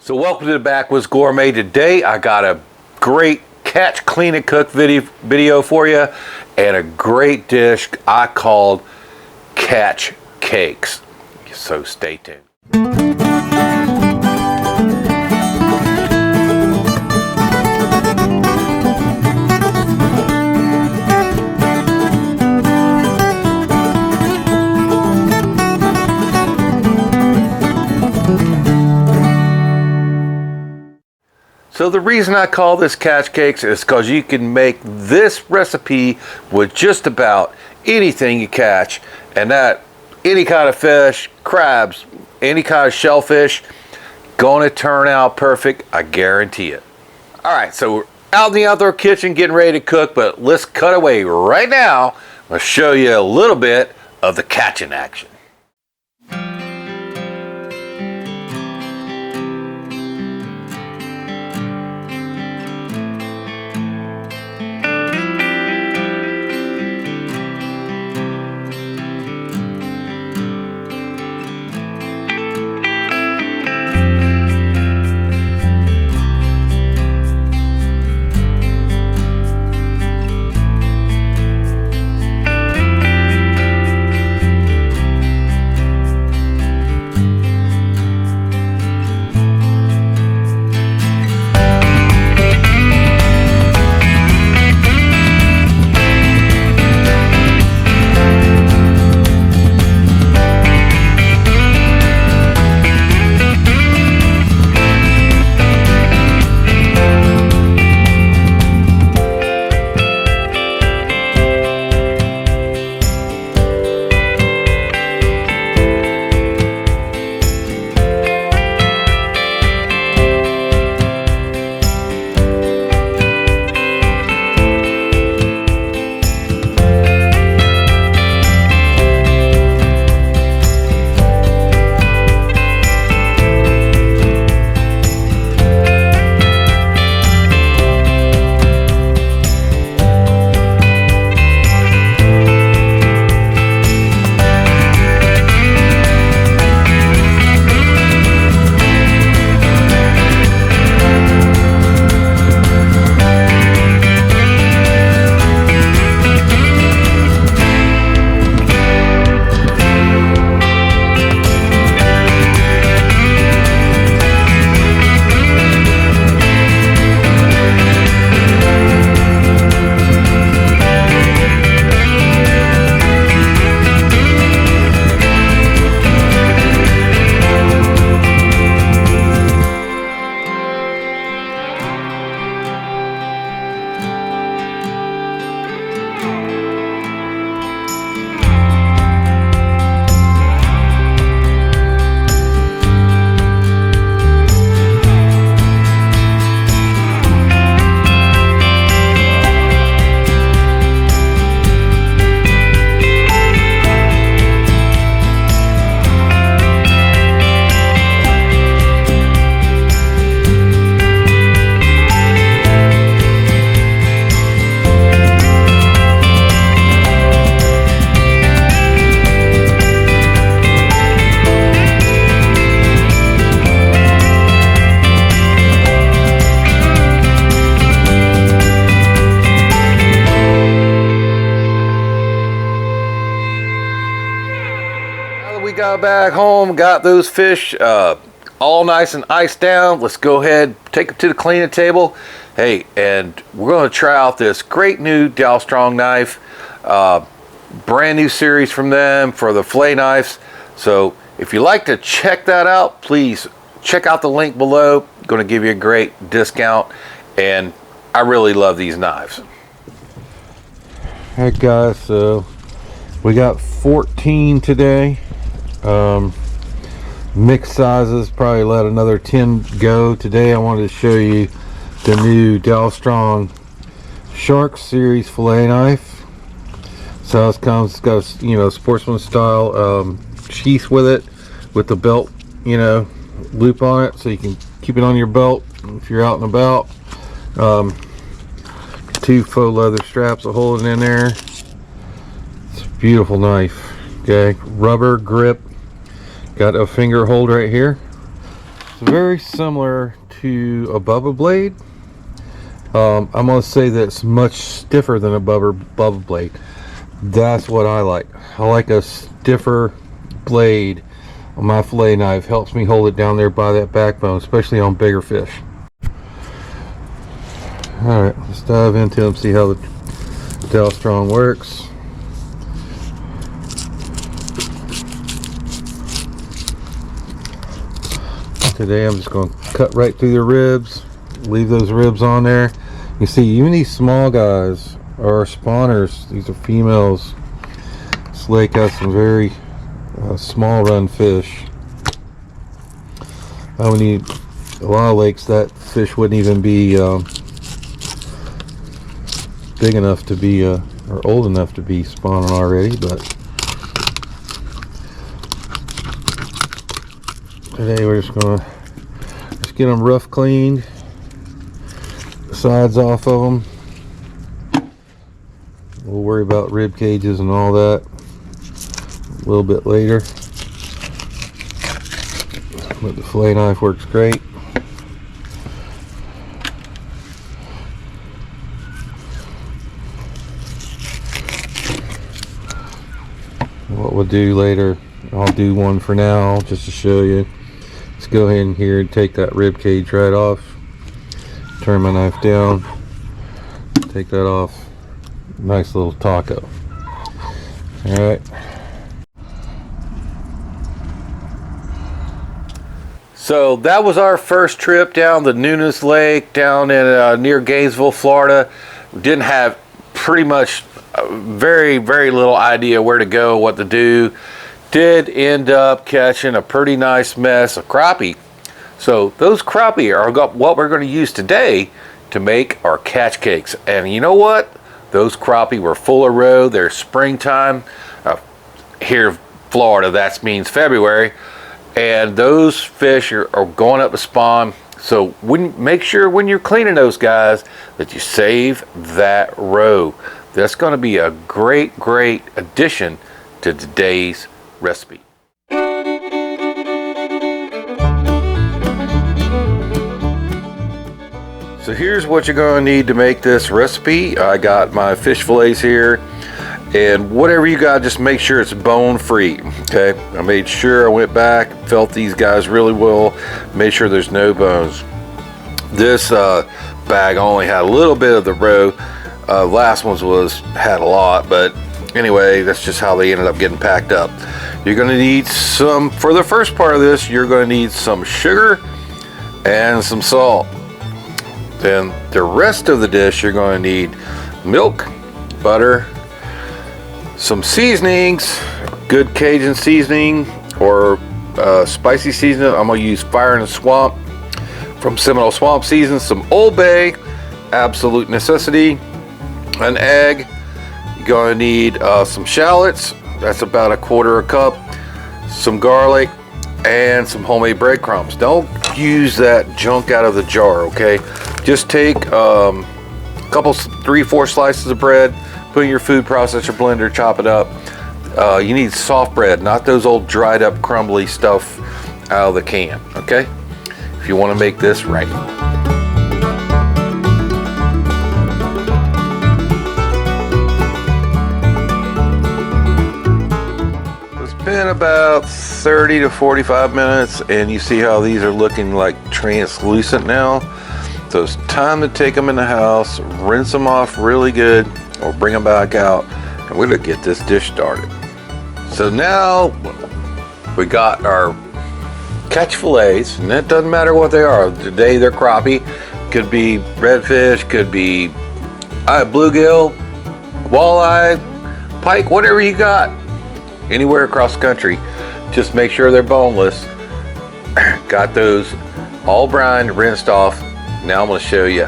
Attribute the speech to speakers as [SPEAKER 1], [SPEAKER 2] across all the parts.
[SPEAKER 1] So welcome to the Backwoods Gourmet. Today I got a great catch, clean and cook video for you, and a great dish I called catch cakes. So stay tuned. So the reason I call this catch cakes is because you can make this recipe with just about anything you catch, and that any kind of fish, crabs, any kind of shellfish, gonna turn out perfect, I guarantee it. All right, so we're out in the outdoor kitchen getting ready to cook, but let's cut away right now. I'll show you a little bit of the catching action. Got back home, got those fish all nice and iced down. Let's go ahead, take them to the cleaning table. Hey, and we're going to try out this great new DALSTRONG knife, brand new series from them for the fillet knives. So if you'd like to check that out, please check out the link below. Going to give you a great discount, and I really love these knives. Hey guys, so we got 14 today. Mixed sizes, probably let another 10 go. Today I wanted to show you the new DALSTRONG Shark Series fillet knife. So it comes, it's got a, sportsman style sheath with it, with the belt, loop on it, so you can keep it on your belt if you're out and about. 2 faux leather straps holding in there. It's a beautiful knife. Okay, rubber grip, got a finger hold right here. It's very similar to a Bubba blade. I'm going to say that it's much stiffer than a Bubba blade. That's what I like. I like a stiffer blade on my fillet knife. Helps me hold it down there by that backbone, especially on bigger fish. Alright, let's dive into them, see how the DALSTRONG works. Today I'm just going to cut right through the ribs, leave those ribs on there. You see, even these small guys are spawners. These are females. This lake has some very small run fish. I would need a lot of lakes that fish wouldn't even be big enough to be or old enough to be spawning already, but today we're just gonna get them rough cleaned, the sides off of them. We'll worry about rib cages and all that a little bit later, but the fillet knife works great. What we'll do later, I'll do one for now just to show you. Let's go ahead and here and take that rib cage right off. Turn my knife down, take that off. Nice little taco. Alright. So that was our first trip down the Nunes Lake down in near Gainesville, Florida. We didn't have pretty much very little idea where to go, what to do. Did end up catching a pretty nice mess of crappie. So those crappie are what we're going to use today to make our catch cakes. And you know what? Those crappie were full of roe. They're springtime. Here in Florida, that means February. And those fish are going up to spawn. So make sure when you're cleaning those guys that you save that roe. That's going to be a great addition to today's recipe. So here's what you're going to need to make this recipe. I got my fish fillets here, and whatever you got, just make sure it's bone free. Okay, I made sure I went back, felt these guys really well, made sure there's no bones. This bag only had a little bit of the roe. Last ones had a lot, but anyway, that's just how they ended up getting packed up. You're going to need some, for the first part of this, you're going to need some sugar and some salt. Then the rest of the dish, you're going to need milk, butter, some seasonings, good Cajun seasoning or spicy seasoning. I'm going to use Fire in the Swamp from Seminole Swamp Seasons, some Old Bay, absolute necessity, an egg. You're going to need some shallots, that's about 1/4 cup, some garlic, and some homemade breadcrumbs. Don't use that junk out of the jar, okay? Just take a couple, 3-4 slices of bread, put in your food processor blender, chop it up. You need soft bread, not those old dried up crumbly stuff out of the can, okay? If you want to make this right. Been about 30 to 45 minutes, and you see how these are looking like translucent now. So it's time to take them in the house, rinse them off really good, or bring them back out, and we're gonna get this dish started. So now we got our catch fillets, and it doesn't matter what they are. Today they're crappie, could be redfish, could be bluegill, walleye, pike, whatever you got. Anywhere across the country, just make sure they're boneless. Got those all brined, rinsed off. Now I'm going to show you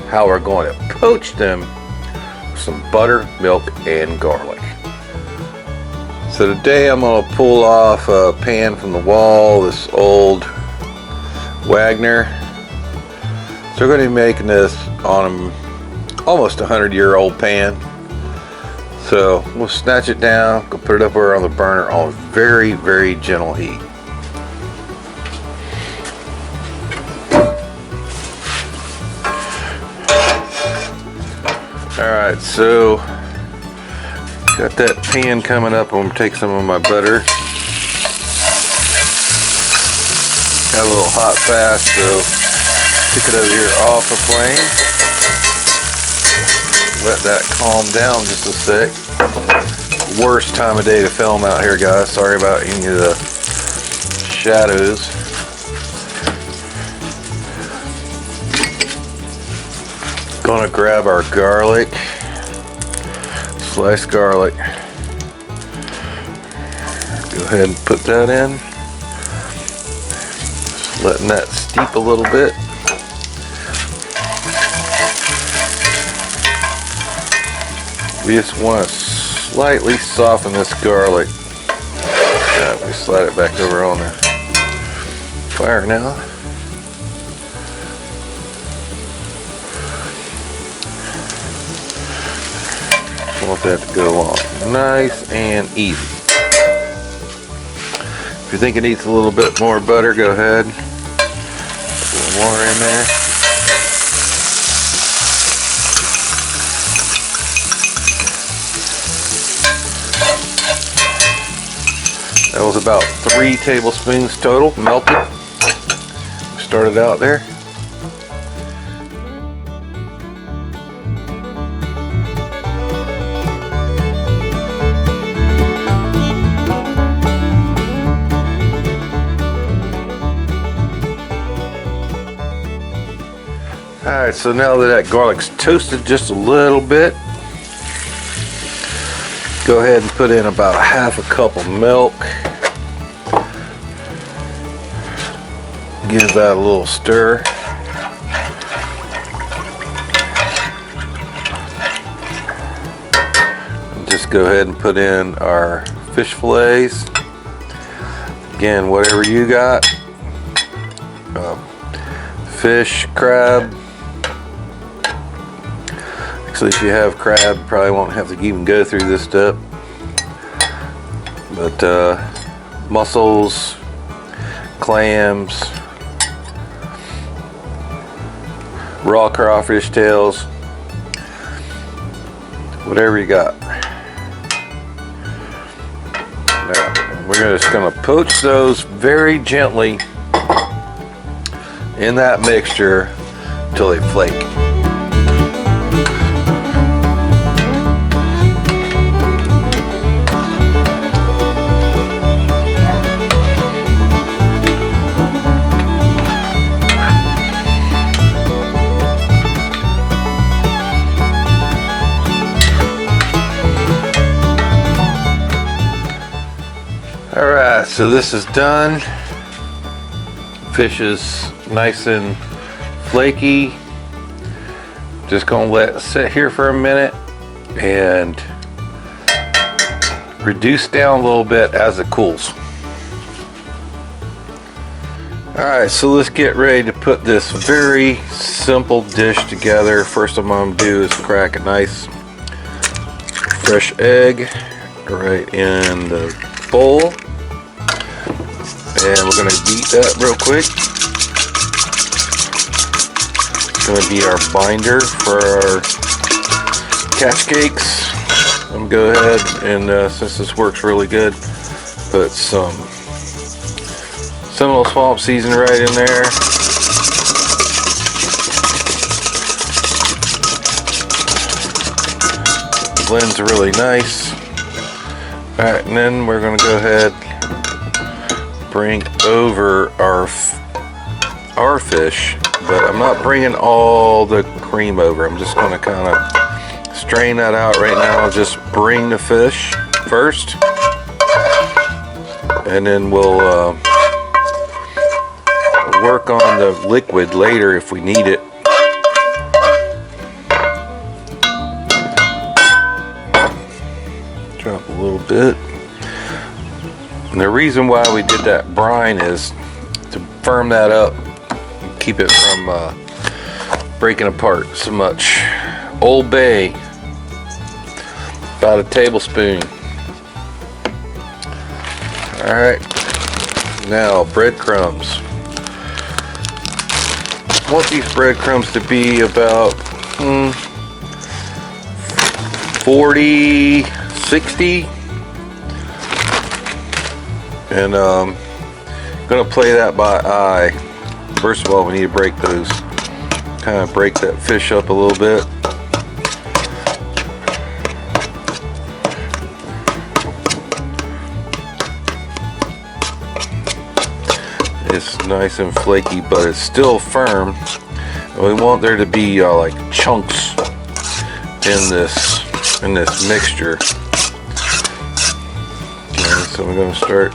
[SPEAKER 1] how we're going to poach them with some butter, milk, and garlic. So today I'm going to pull off a pan from the wall, this old Wagner. So we're going to be making this on almost 100-year-old pan. So we'll snatch it down, go put it up there on the burner on very gentle heat. Alright, so got that pan coming up. I'm going to take some of my butter. Got a little hot fast, so stick it over here off the flame. Let that calm down just a sec. Worst time of day to film out here, guys. Sorry about any of the shadows. Gonna grab our garlic, sliced garlic. Go ahead and put that in. Just letting that steep a little bit. We just want to slightly soften this garlic. We slide it back over on the fire now. Want that to go along nice and easy. If you think it needs a little bit more butter, go ahead. Put a little more in there. That was about 3 tablespoons total, melted. Started out there. Alright, so now that garlic's toasted just a little bit, go ahead and put in about a half a cup of milk. Give that a little stir. And just go ahead and put in our fish fillets. Again, whatever you got. Fish, crab. Actually, if you have crab, you probably won't have to even go through this step. But mussels, clams, raw crawfish tails, whatever you got. Now, we're just going to poach those very gently in that mixture until they flake. Alright, so this is done. Fish is nice and flaky. Just gonna let it sit here for a minute and reduce down a little bit as it cools. Alright, so let's get ready to put this very simple dish together. First I'm gonna do is crack a nice fresh egg right in the bowl. And we're going to beat that real quick. It's going to be our binder for our catch cakes. I'm going to go ahead and, since this works really good, put some Seminole Swamp season right in there. Blends really nice. Alright, and then we're going to go ahead bring over our fish, but I'm not bringing all the cream over. I'm just going to kind of strain that out right now. I'll just bring the fish first, and then we'll work on the liquid later if we need it. Drop a little bit. And the reason why we did that brine is to firm that up and keep it from breaking apart so much. Old Bay, about a tablespoon. Alright, now breadcrumbs. I want these breadcrumbs to be about 40, 60. And gonna play that by eye. First of all, we need to break those, kind of break that fish up a little bit. It's nice and flaky, but it's still firm. And we want there to be like chunks in this mixture. Okay, so we're going to start.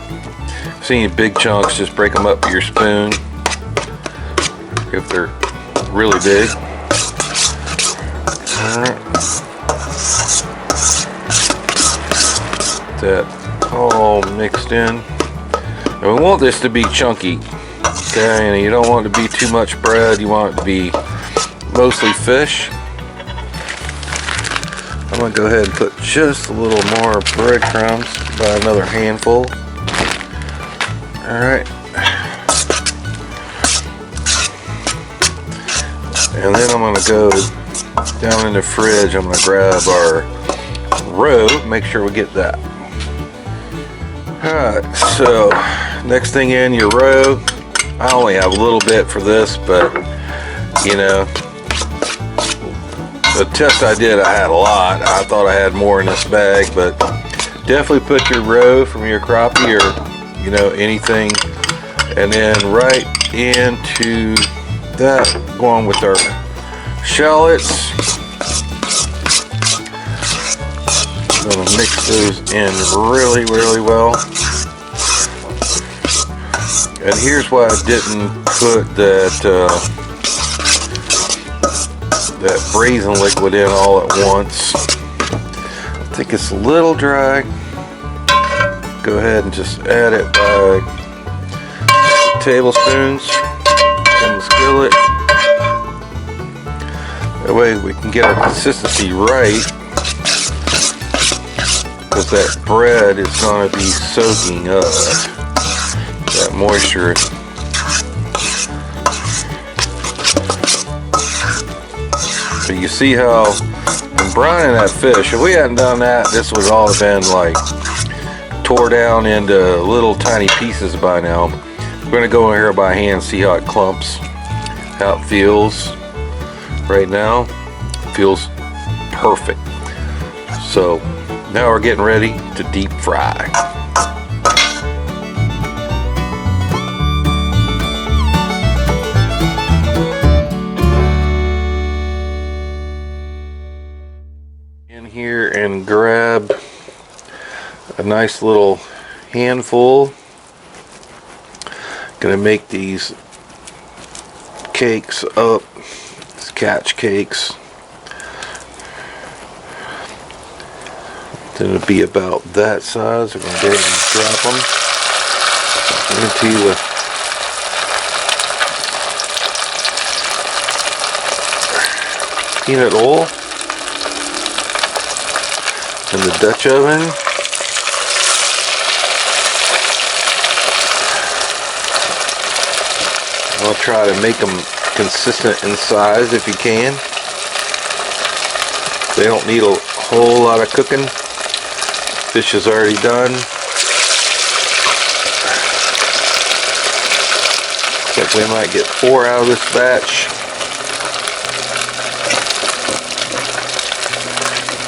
[SPEAKER 1] See any big chunks, just break them up with your spoon if they're really big. Alright. That all mixed in. And we want this to be chunky. Okay, and you don't want it to be too much bread, you want it to be mostly fish. I'm going to go ahead and put just a little more breadcrumbs, about another handful. Alright. And then I'm going to go down in the fridge. I'm going to grab our roe, make sure we get that. Alright, so next thing in your roe. I only have a little bit for this, but you know, the test I did, I had a lot. I thought I had more in this bag, but definitely put your roe from your crappie or, you know, anything, and then right into that, going with our shallots. I'm gonna mix those in really, really well. And here's why I didn't put that braising liquid in all at once. I think it's a little dry. Go ahead and just add it by tablespoons in the skillet. That way we can get our consistency right, because that bread is going to be soaking up that moisture. So you see how in brining that fish, if we hadn't done that, this would all have been like tore down into little tiny pieces by now. We're going to go in here by hand, see how it clumps, how it feels right now. It feels perfect. So now we're getting ready to deep fry. Here and grab a nice little handful. Gonna make these cakes up, these catch cakes. Then it'll be about that size. We're gonna go ahead and drop them into the peanut oil in the Dutch oven. I'll try to make them consistent in size if you can. They don't need a whole lot of cooking. Fish is already done. Looks like we might get 4 out of this batch.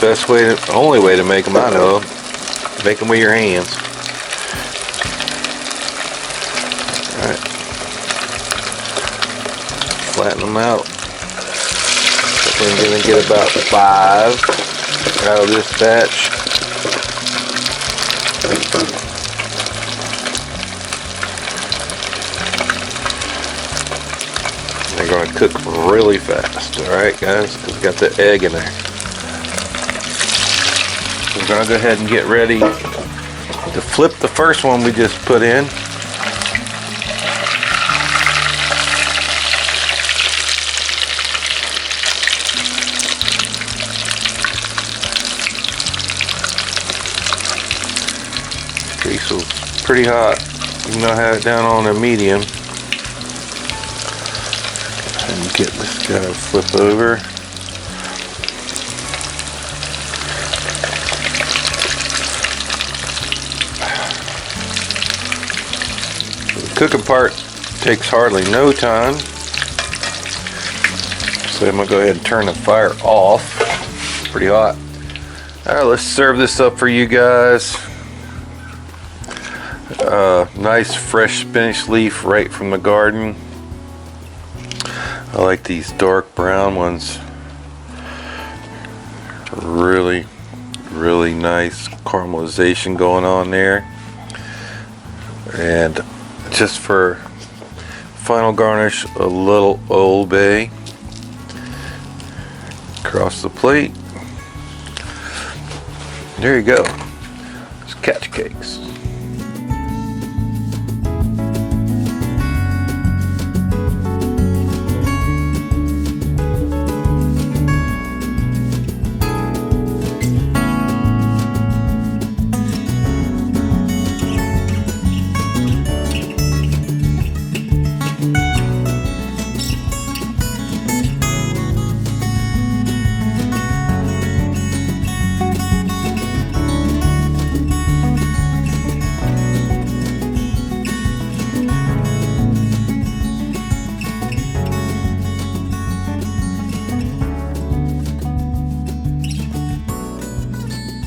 [SPEAKER 1] Best way, only way to make them, I know, make them with your hands. Alright, flatten them out. We're going to get about 5 out of this batch. They're going to cook really fast, alright guys, because we got the egg in there. We're going to go ahead and get ready to flip the first one we just put in. Grease was pretty hot, even though I had it down on a medium. And get this guy to flip over. Cooking part takes hardly no time. So I'm gonna go ahead and turn the fire off. It's pretty hot. All right, let's serve this up for you guys. Nice fresh spinach leaf right from the garden. I like these dark brown ones. Really, really nice caramelization going on there. And just for final garnish, a little Old Bay across the plate. There you go. It's catch cakes.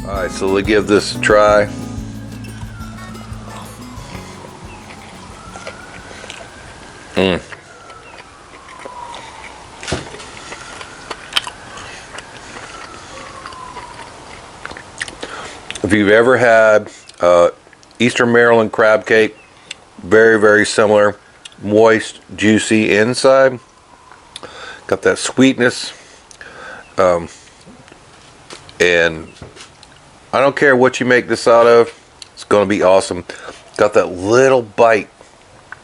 [SPEAKER 1] Alright, so let's give this a try. If you've ever had Eastern Maryland crab cake, very, very similar. Moist, juicy inside. Got that sweetness. And I don't care what you make this out of, it's going to be awesome. Got that little bite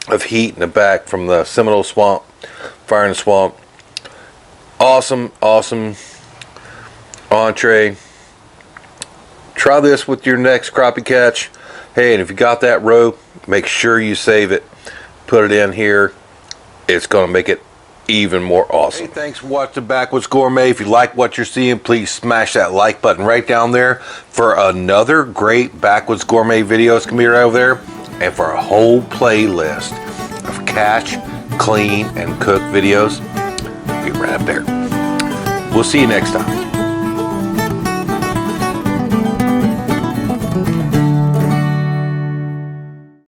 [SPEAKER 1] of heat in the back from the Seminole Swamp, Fire in the Swamp. Awesome, awesome entree. Try this with your next crappie catch. Hey, and if you got that roe, make sure you save it. Put it in here. It's going to make it even more awesome. Hey, thanks for watching Backwoods Gourmet. If you like what you're seeing, please smash that like button right down there for another great Backwoods Gourmet video. It's gonna be right over there, and for a whole playlist of catch, clean, and cook videos, be right up there. We'll see you next time.